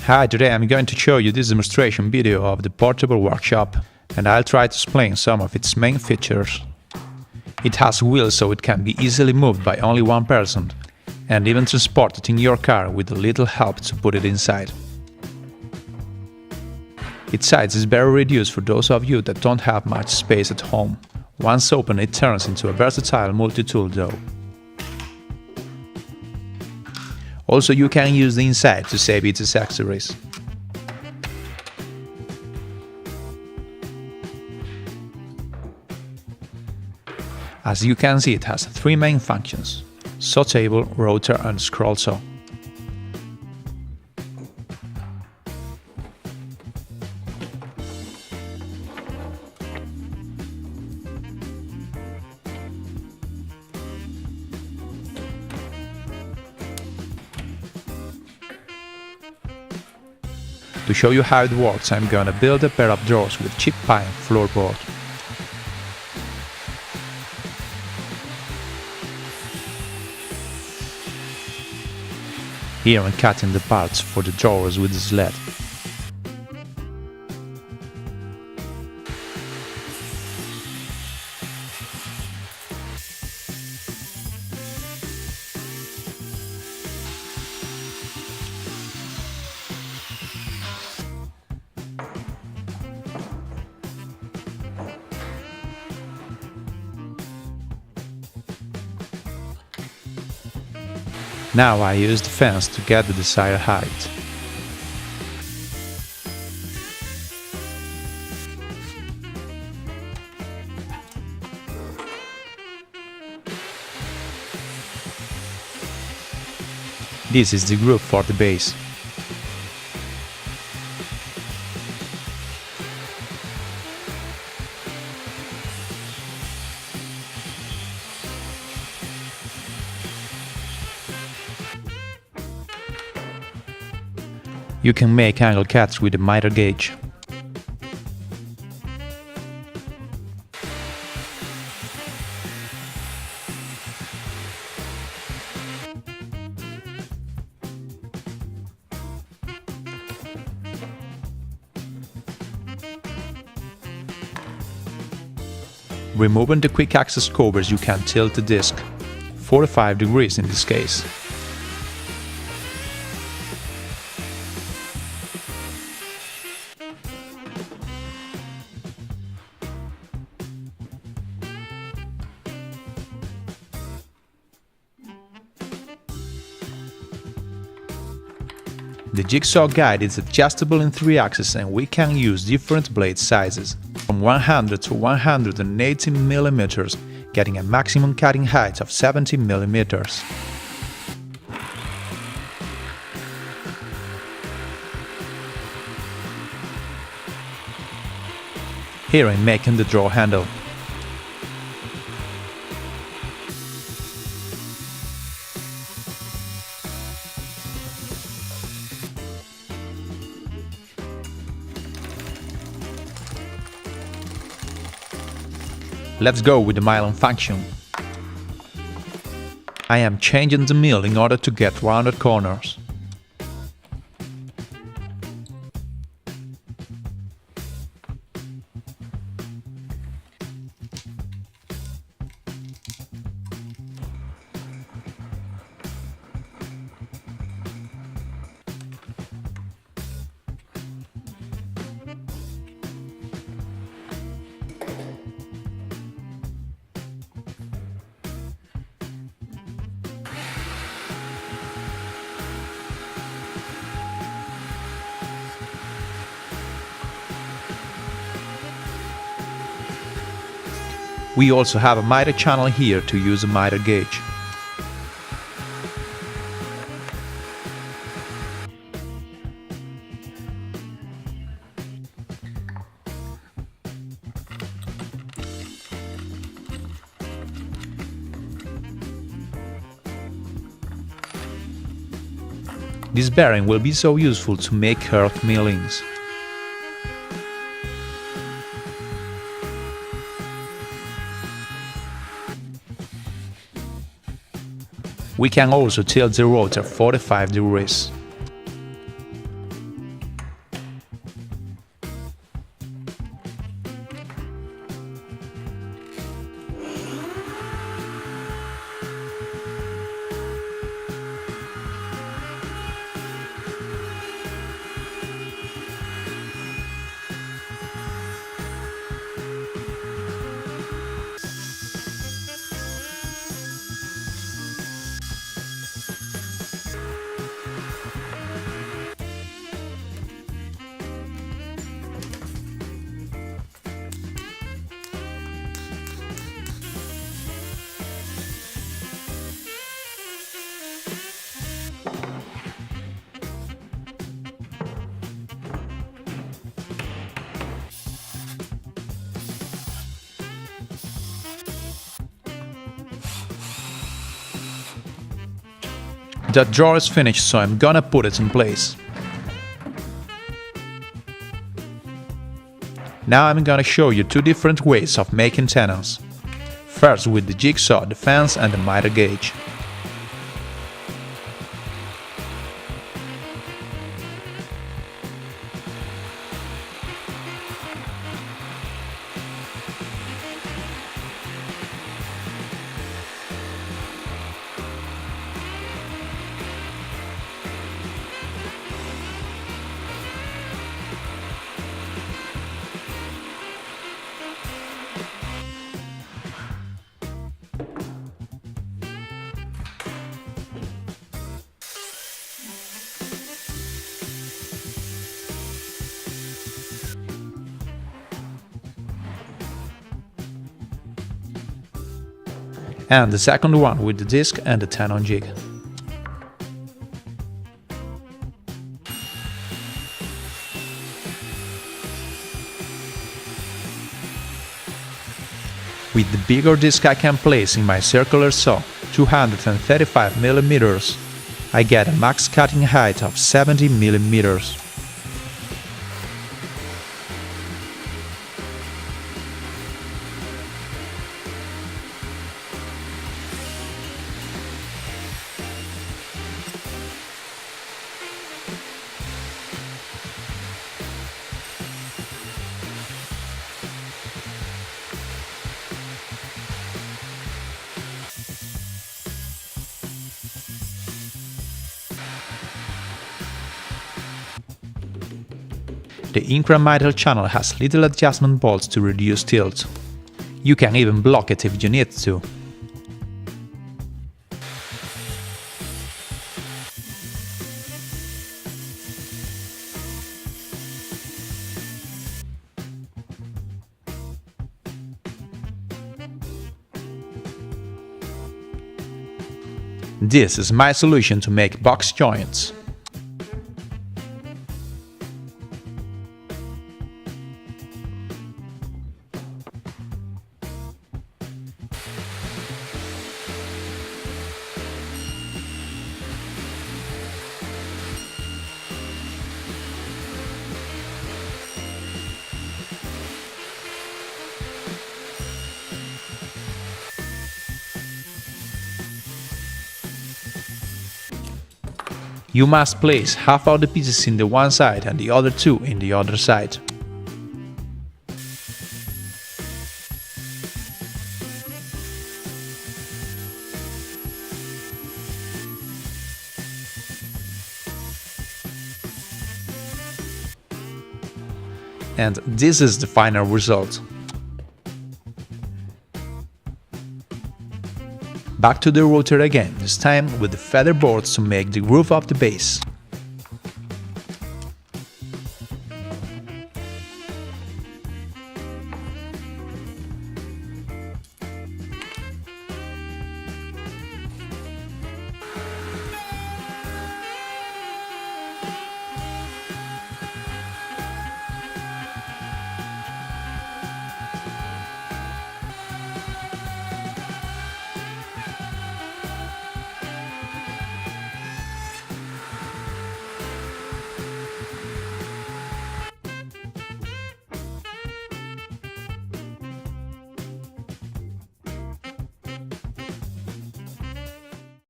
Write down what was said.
Hi, today I'm going to show you this demonstration video of the portable workshop, and I'll try to explain some of its main features. It has wheels so it can be easily moved by only one person, and even transported in your car with a little help to put it inside. Its size is very reduced for those of you that don't have much space at home. Once open, it turns into a versatile multi-tool though. Also, you can use the inside to save its accessories. As you can see, it has three main functions: saw table, rotor and scroll saw. To show you how it works, I'm gonna build a pair of drawers with cheap pine floorboard. Here I'm cutting the parts for the drawers with the sled. Now I use the fence to get the desired height. This is the groove for the base. You can make angle cuts with a miter gauge. Removing the quick access covers, you can tilt the disc, 45 degrees in this case. The jigsaw guide is adjustable in 3 axes, and we can use different blade sizes, from 100 to 180 mm, getting a maximum cutting height of 70 mm. Here I'm making the draw handle. Let's go with the milling function. I am changing the mill in order to get rounded corners. We also have a miter channel here to use a miter gauge. This bearing will be so useful to make curved millings. We can also tilt the rotor 45 degrees. That drawer is finished, so I'm gonna put it in place. Now I'm gonna show you two different ways of making tenons. First with the jigsaw, the fence and the miter gauge. And the second one with the disc and the tenon jig. With the bigger disc I can place in my circular saw, 235 mm, I get a max cutting height of 70 mm. The incremental channel has little adjustment bolts to reduce tilt. You can even block it if you need to. This is my solution to make box joints. You must place half of the pieces in the one side and the other two in the other side. And this is the final result. Back to the router again, this time with the feather boards to make the groove of the base.